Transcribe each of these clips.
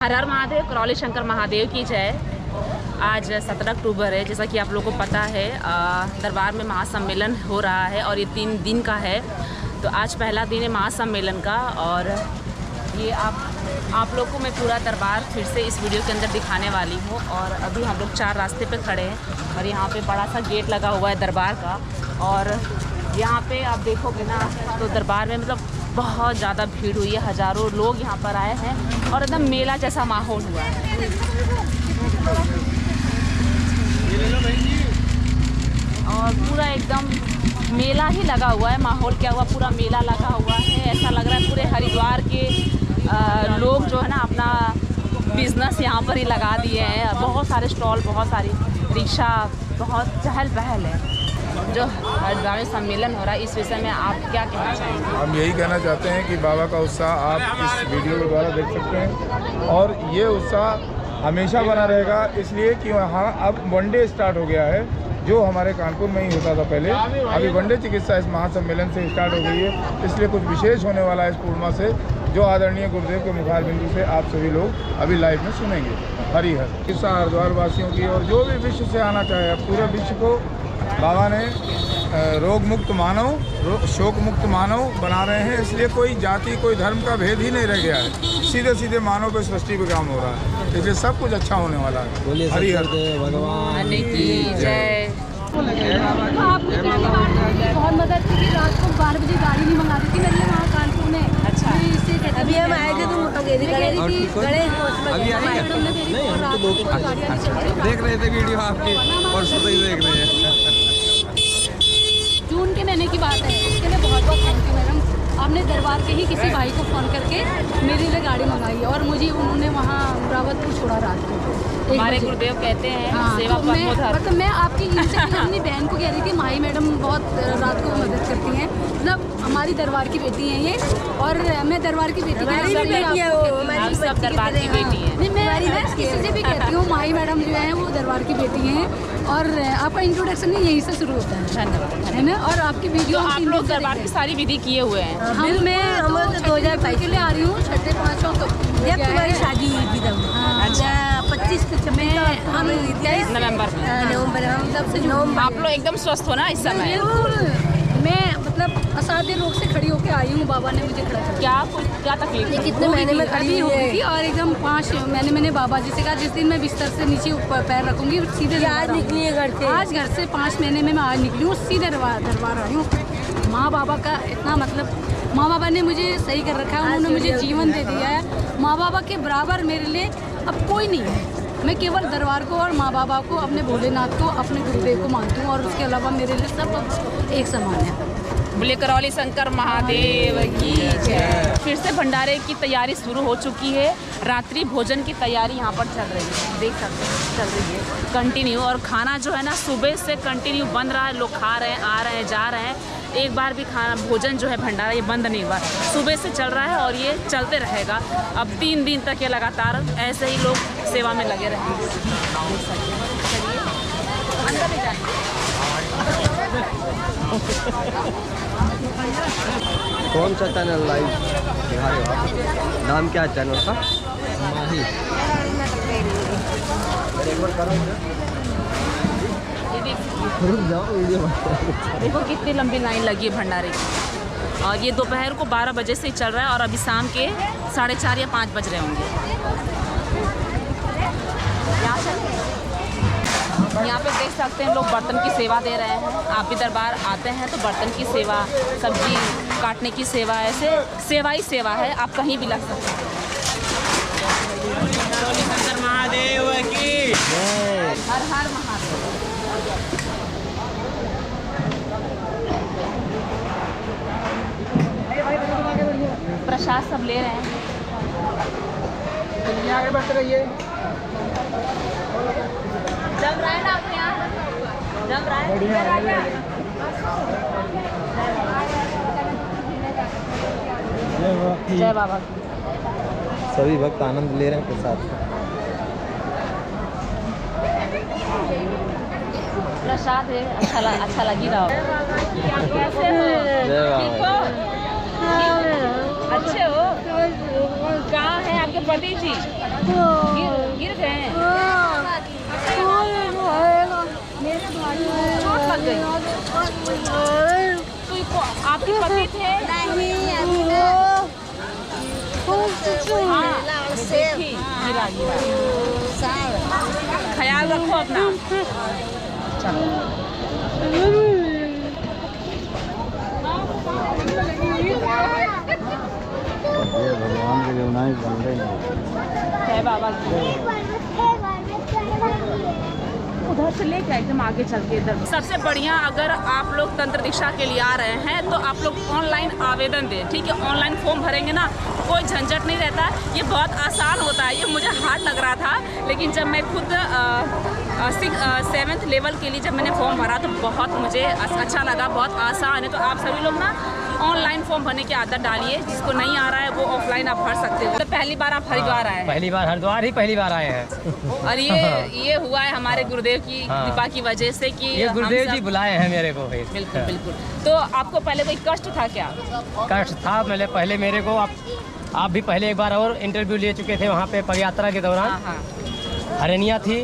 हर हर महादेव, करौली शंकर महादेव की जय। आज 17 अक्टूबर है, जैसा कि आप लोगों को पता है। दरबार में महासम्मेलन हो रहा है और ये 3 दिन का है। तो आज पहला दिन है महासम्मेलन का और ये आप लोग को मैं पूरा दरबार फिर से इस वीडियो के अंदर दिखाने वाली हूँ। और अभी हम लोग 4 रास्ते पे खड़े हैं और यहाँ पे बड़ा सा गेट लगा हुआ है दरबार का। और यहाँ पे आप देखोगे ना तो दरबार में मतलब बहुत ज़्यादा भीड़ हुई है, हज़ारों लोग यहाँ पर आए हैं और एकदम मेला जैसा माहौल हुआ है। और पूरा एकदम मेला ही लगा हुआ है, माहौल क्या हुआ, पूरा मेला लगा हुआ है। ऐसा लग रहा है पूरे हरिद्वार के लोग जो है ना अपना बिजनेस यहाँ पर ही लगा दिए हैं। बहुत सारे स्टॉल, बहुत सारी रिक्शा, बहुत चहल पहल है। जो हरिद्वार में सम्मेलन हो रहा है, इस विषय में आप क्या कहना चाहेंगे? हम यही कहना चाहते हैं कि बाबा का उत्साह आप इस वीडियो के द्वारा देख सकते हैं और ये उत्साह हमेशा बना रहेगा, इसलिए कि वहाँ अब वनडे स्टार्ट हो गया है, जो हमारे कानपुर में ही होता था पहले। अभी वनडे चिकित्सा इस महासम्मेलन से स्टार्ट हो गई है, इसलिए कुछ विशेष होने वाला है इस पूर्णिमा से, जो आदरणीय गुरुदेव के मुखार बिंदु से आप सभी लोग अभी लाइव में सुनेंगे। हरि हर चिकित्सा हरिद्वार वासियों की और जो भी विश्व से आना चाहे, पूरे विश्व को बाबा ने रोग मुक्त मानव, शोक मुक्त मानव बना रहे हैं। इसलिए कोई जाति, कोई धर्म का भेद ही नहीं रह गया है, सीधे सीधे मानव पे सृष्टि पे काम हो रहा है, इसलिए सब कुछ अच्छा होने वाला है। हरि हर भगवान की जय। बहुत मदद की। रात को 12 बजे गाड़ी नहीं मंगा रही थी मेरे लिए वहाँ कानपुर में। अच्छा, अभी हम आए थे तो देख रहे थे वीडियो आपकी और सुबह ही देख रहे हैं। जून के महीने की बात है, इसके लिए बहुत बहुत थैंक यू मैडम। आपने दरबार के ही किसी भाई को फ़ोन करके मेरे लिए गाड़ी मंगाई और मुझे उन्होंने वहाँ रावतपुर छोड़ा रात को। हमारे गुरुदेव कहते हैं हाँ, सेवा तो मतलब मैं आपकी अपनी बहन को कह रही थी, माही मैडम बहुत रात को मदद करती हैं, मतलब हमारी दरबार की बेटी हैं ये। और मैं दरबार की बेटी सब दरबार की बेटी है। नहीं, मैं किसी से भी कहती हूँ, माही मैडम जो है वो दरबार की बेटी हैं। और आपका इंट्रोडक्शन ही यहीं से शुरू होता है, धन्यवाद, है ना। और आपकी वीडियो तो आप लोग दरबार की सारी विधि किए हुए हैं। हम 2022 के लिए आ रही हूँ, 6ठे 5 जब तुम्हारी शादी हुई थी तब। अच्छा, 25 नवंबर में हम तब से आप लोग एकदम स्वस्थ हो ना इस समय? मैं मतलब असाध्य रोग से खड़ी होकर आई हूँ, बाबा ने मुझे खड़ा किया। क्या तकलीफ थी? कितने महीने में खड़ी हो गई थी और एकदम 5 महीने मैंने बाबा जी से कहा जिस दिन मैं बिस्तर से नीचे ऊपर पैर रखूंगी सीधे आज निकली है घर से। आज घर से 5 महीने में मैं आज निकली हूँ, सीधे दरबार आई हूँ। माँ बाबा का इतना मतलब, माँ बाबा ने मुझे सही कर रखा है, उन्होंने मुझे जीवन दे दिया है। माँ बाबा के बराबर मेरे लिए अब कोई नहीं है। मैं केवल दरबार को और माँ बाबा को, अपने भोलेनाथ को, अपने गुरुदेव को मानती हूँ और उसके अलावा मेरे लिए सब एक समान है। बोले करौली शंकर महादेव की जय। फिर से भंडारे की तैयारी शुरू हो चुकी है। रात्रि भोजन की तैयारी यहाँ पर चल रही है, देख सकते हैं चल रही है कंटिन्यू। और खाना जो है ना सुबह से कंटिन्यू बन रहा है, लोग खा रहे हैं, आ रहे हैं, जा रहे हैं। एक बार भी खाना भोजन जो है भंडारा ये बंद नहीं हुआ, सुबह से चल रहा है और ये चलते रहेगा। अब 3 दिन तक ये लगातार ऐसे ही लोग सेवा में लगे रहेंगे। चलिए अंदर ले जाइए। कौन सा चैनल लाइव दिखा रहे हो आप? नाम क्या है चैनल का? माही। देखो कितनी लंबी लाइन लगी है भंडारे की। और ये दोपहर को 12 बजे से ही चल रहा है और अभी शाम के 4:30 या 5 बज रहे होंगे। यहाँ पे देख सकते हैं लोग बर्तन की सेवा दे रहे हैं। आप भी दरबार आते हैं तो बर्तन की सेवा, सब्जी काटने की सेवा, ऐसे सेवा ही सेवा है, आप कहीं भी लग सकते हैं। शंकर महादेव की हर हर महादेव। प्रसाद सब ले रहे हैं। आगे बढ़ते रहिए। जम रहा है ना आपके यहाँ? जम रहा है? जय बाबा की। सभी भक्त आनंद ले रहे हैं प्रसाद। प्रसाद है, अच्छा लगी रहा हो। कैसे हो? ठीक हो? अच्छे हो? कहाँ है आपके पति थी गिर गए हैं, चोट लग गई। तो आपके पति थे? हाँ, देखी गिरा ख्याल रखो अपना। ये भगवान के जो नाई बन रहे हैं है बाबा उधर से लेके एकदम आगे चल के इधर। सबसे बढ़िया, अगर आप लोग तंत्र दीक्षा के लिए आ रहे हैं तो आप लोग ऑनलाइन आवेदन दें, ठीक है। ऑनलाइन फॉर्म भरेंगे ना, कोई झंझट नहीं रहता, ये बहुत आसान होता है। ये मुझे हार्ड लग रहा था, लेकिन जब मैं खुद 7th लेवल के लिए जब मैंने फॉर्म भरा तो बहुत मुझे अच्छा लगा, बहुत आसान है। तो आप सभी लोग ना ऑनलाइन फॉर्म भरने की आदत डालिए, जिसको नहीं आ रहा है वो ऑफलाइन आप भर सकते हो। तो पहली बार आप हरिद्वार आए हैं? पहली बार हरिद्वार ही पहली बार आए हैं। और ये हुआ है हमारे गुरुदेव की कृपा की वजह से कि ये गुरुदेव जी बुलाए हैं मेरे को। बिल्कुल बिल्कुल। तो आपको पहले कोई कष्ट था क्या? कष्ट था पहले मेरे को। आप भी पहले एक बार और इंटरव्यू ले चुके थे वहाँ पे पदयात्रा के दौरान। हाँ। हरनिया थी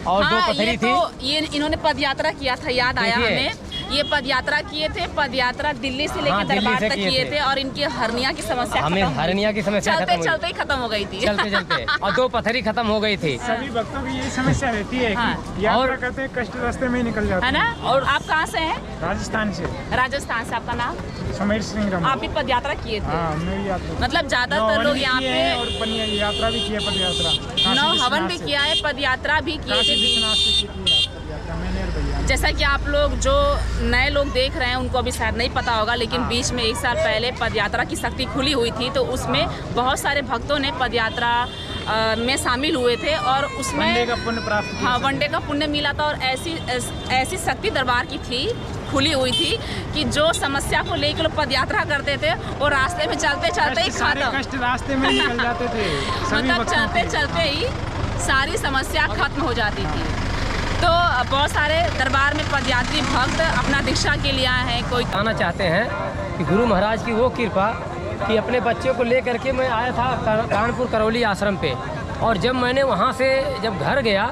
और 2 पथरी थी। ये इन्होंने पदयात्रा किया था, याद आया हमें। ये पदयात्रा किए थे, पदयात्रा दिल्ली से लेकर दरबार तक किए थे और इनकी हरनिया की समस्या हमें हरनिया की समस्या चलते ही खत्म हो गई थी। चलते और 2 पथरी खत्म हो गई थी। सभी भक्तों की यही समस्या रहती है कि यात्रा करते हैं, कष्ट रास्ते में ही निकल जाते है ना। और आप कहाँ से हैं? राजस्थान से। राजस्थान से। आपका नाम? समीर सिंह रमन। आप भी पदयात्रा किए थे? हाँ, मेरी यात्रा मतलब ज्यादातर लोग यहाँ पे और यात्रा भी की है, पदयात्रा। नौ हवन भी किया है, पदयात्रा भी किए थे। जैसा कि आप लोग जो नए लोग देख रहे हैं उनको अभी शायद नहीं पता होगा, लेकिन बीच में 1 साल पहले पदयात्रा की शक्ति खुली हुई थी, तो उसमें बहुत सारे भक्तों ने पदयात्रा में शामिल हुए थे और उसमें वनडे का पुण्य प्राप्त किया। हाँ, वनडे का पुण्य मिला था। और ऐसी शक्ति दरबार की थी, खुली हुई थी कि जो समस्या को लेकर लोग पदयात्रा करते थे और रास्ते में चलते ही खत्म, कष्ट रास्ते में निकल जाते थे। मतलब चलते ही सारी समस्या खत्म हो जाती थी। तो बहुत सारे दरबार में पदयात्री भक्त अपना दीक्षा के लिए आए हैं। कोई आना चाहते हैं कि गुरु महाराज की वो कृपा कि अपने बच्चे को लेकर के मैं आया था कानपुर करौली आश्रम पे। और जब मैंने वहाँ से जब घर गया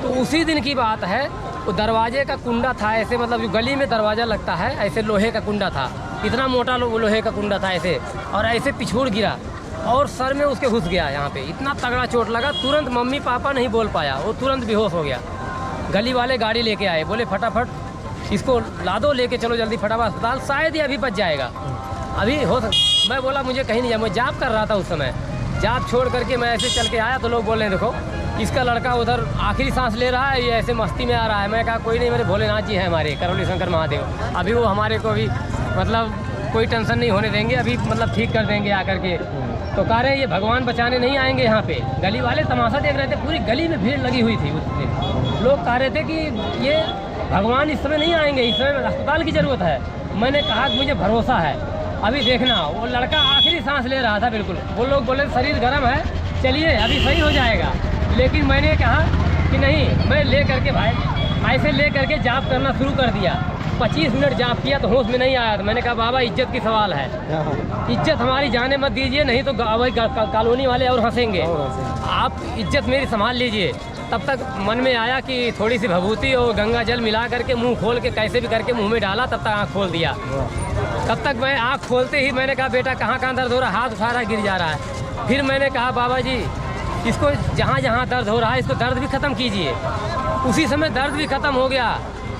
तो उसी दिन की बात है, वो दरवाजे का कुंडा था ऐसे, मतलब जो गली में दरवाज़ा लगता है ऐसे लोहे का कुंडा था, इतना मोटा लोहे का कुंडा था ऐसे, और ऐसे पिछोड़ गिरा और सर में उसके घुस गया। यहाँ पे इतना तगड़ा चोट लगा, तुरंत मम्मी पापा नहीं बोल पाया, वो तुरंत बेहोश हो गया। गली वाले गाड़ी लेके आए, बोले फटाफट इसको ला दो, लेके चलो जल्दी फटाफट अस्पताल, शायद ये अभी बच जाएगा, अभी हो मैं बोला मुझे कहीं नहीं जाए, मैं जाप कर रहा था उस समय। जाप छोड़ करके मैं ऐसे चल के आया तो लोग बोल रहे हैं देखो इसका लड़का उधर आखिरी सांस ले रहा है, ये ऐसे मस्ती में आ रहा है। मैं कहा कोई नहीं, मेरे भोलेनाथ जी हैं हमारे करौली शंकर महादेव, अभी वो हमारे को भी मतलब कोई टेंशन नहीं होने देंगे, अभी मतलब ठीक कर देंगे आकर के। तो कह रहे हैं ये भगवान बचाने नहीं आएंगे यहाँ पे। गली वाले तमाशा देख रहे थे, पूरी गली में भीड़ लगी हुई थी उस दिन। लोग कह रहे थे कि ये भगवान इस समय नहीं आएंगे, इस समय अस्पताल की ज़रूरत है। मैंने कहा कि मुझे भरोसा है, अभी देखना। वो लड़का आखिरी सांस ले रहा था बिल्कुल। वो लोग बोले शरीर गर्म है, चलिए अभी सही हो जाएगा। लेकिन मैंने कहा कि नहीं, मैं ले करके भाई ऐसे ले करके जाप करना शुरू कर दिया। 25 मिनट जाप किया तो होश में नहीं आया। तो मैंने कहा बाबा इज्जत की सवाल है, इज्जत हमारी जाने मत दीजिए, नहीं तो कॉलोनी वाले और हंसेंगे। आप इज्जत मेरी संभाल लीजिए। तब तक मन में आया कि थोड़ी सी भभूति और गंगा जल मिला करके मुंह खोल के कैसे भी करके मुंह में डाला, तब तक आँख खोल दिया। तब तक मैं आँख खोलते ही मैंने कहा बेटा कहाँ कहाँ दर्द हो रहा है, हाथ उठा रहा गिर जा रहा है। फिर मैंने कहा बाबा जी इसको जहाँ जहाँ दर्द हो रहा है इसको दर्द भी ख़त्म कीजिए। उसी समय दर्द भी ख़त्म हो गया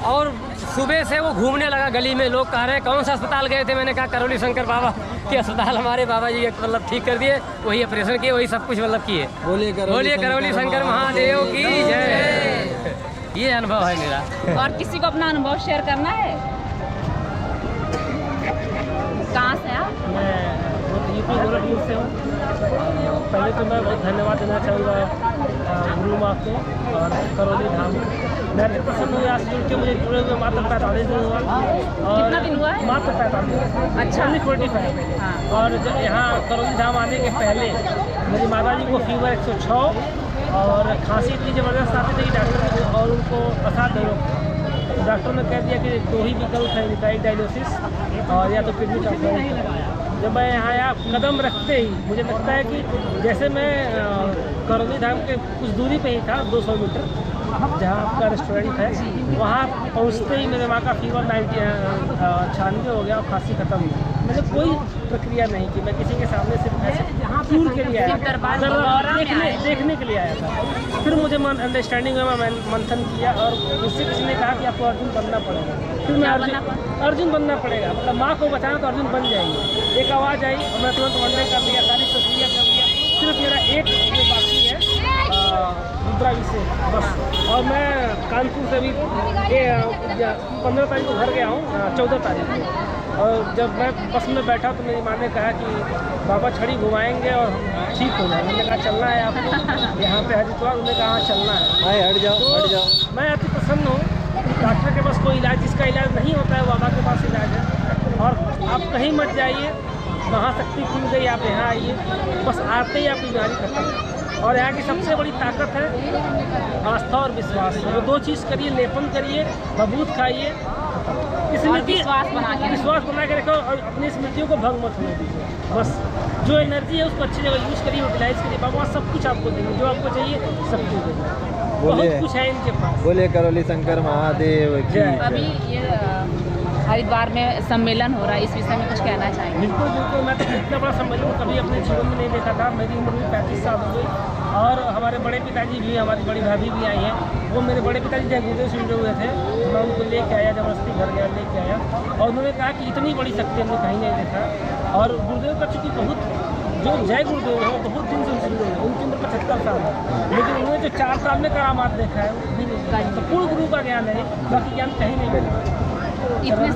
और सुबह से वो घूमने लगा गली में। लोग कह रहे हैं कौन सा अस्पताल गए थे, मैंने कहा करौली शंकर बाबा के अस्पताल, हमारे बाबा जी मतलब ठीक कर दिए, वही ऑपरेशन किए, वही सब कुछ मतलब किए। बोलिए करौली शंकर महादेव की जय। ये अनुभव है मेरा। और किसी को अपना अनुभव शेयर करना है? कहाँ से आप? मैं यूपी गोरखपुर से हूँ। पहले तो मैं बहुत धन्यवाद देना चाहूँगा गुरु माँ को और करौली धाम। मैं प्रसन्न हुई आज जुड़ के, मुझे जुड़े हुए मात्र 45 दिन हुआ। और कितना दिन हुआ है? मात्र 45। अच्छा। 45। हाँ। और जब यहाँ करौली धाम आने के पहले मेरी माता जी को फीवर 106 और खांसी इतनी ज़बरदस्त आती थी कि डॉक्टर और उनको असाध्य रोग। डॉक्टर ने कह दिया कि 2 ही विकल्प है, एक डायलिसिस और या तो किडनी ट्रांसप्लांट। जब मैं यहाँ आया कदम रखते ही मुझे लगता है कि जैसे मैं करौली धाम के कुछ दूरी पे ही था, 200 मीटर जहाँ आपका रेस्टोरेंट है, वहाँ पहुँचते ही मेरे माँ का फीवर 96 हो गया और खांसी खत्म हुई। मैंने कोई प्रक्रिया नहीं की, मैं किसी के सामने सिर्फ ऐसे टूर के लिए आया था, देखने के लिए आया था। फिर मुझे अंडरस्टैंडिंग में मैं मंथन किया और उससे किसी ने कहा कि आपको अर्जुन बनना पड़ेगा। फिर मैं अर्जुन बनना पड़ेगा, मतलब माँ को बचाना तो अर्जुन बन जाएंगे। एक आवाज़ आई और मैं तुरंत वनडे कर लिया, सारी प्रक्रिया कर लिया। सिर्फ मेरा एक जो बाकी है रुद्राभिषेक बस। और मैं कानपुर से भी 15 तारीख को घर गया हूँ, 14 तारीख को। और जब मैं बस में बैठा तो मेरी माँ ने कहा कि बाबा छड़ी घुमाएंगे और ठीक हो जाएगा। मैंने कहा चलना है आपको यहाँ पे हरिद्वार? उन्होंने कहा हाँ चलना है। हट जाओ हट जाओ। मैं अति प्रसन्न हूँ। डॉक्टर के पास कोई इलाज, जिसका इलाज नहीं होता है बाबा के पास इलाज है। और आप कहीं मत जाइए, महाशक्ति खुल गई, आप यहाँ आइए, बस आते ही आपकी बीमारी खत्म। और यहाँ की सबसे बड़ी ताकत है आस्था और विश्वास। वो दो चीज़ करिए, लेपन करिए, बबूत खाइए, स्मृति विश्वास बना के रखो और अपनी स्मृतियों को भंग मत होने दीजिए। बस जो एनर्जी है उसको अच्छी जगह यूज़ करिए, यूटिलाइज करिए। बाबा सब कुछ आपको देंगे, जो आपको चाहिए सब कुछ देंगे। बहुत कुछ है इनके पास। बोले करौली शंकर महादेव की। अभी ये हरिद्वार में सम्मेलन हो रहा है, इस विषय में कुछ कहना चाहेंगे? बिल्कुल बिल्कुल। मैं तो इतना बड़ा सम्मेलन कभी अपने जीवन में नहीं देखा था। मेरी उम्र भी 35 साल हो गई और हमारे बड़े पिताजी भी, हमारी बड़ी भाभी भी आई हैं। वो मेरे बड़े पिताजी जय गुरुदेव से जुड़े हुए थे, मैं उनको लेके आया, जबरदस्ती घर गया, लेके आया। और उन्होंने कहा कि इतनी बड़ी शक्ति हमने कहीं नहीं देखा। और गुरुदेव का चूँकि बहुत जो जय गुरुदेव है वो बहुत दिन से जुड़े हुए, उनकी उम्र 75 साल है, लेकिन उन्होंने जो 4 साल में करामात देखा है वो भी नहीं। तो पूर्ण गुरु का ज्ञान है, बाकी ज्ञान कहीं नहीं मिला। इतने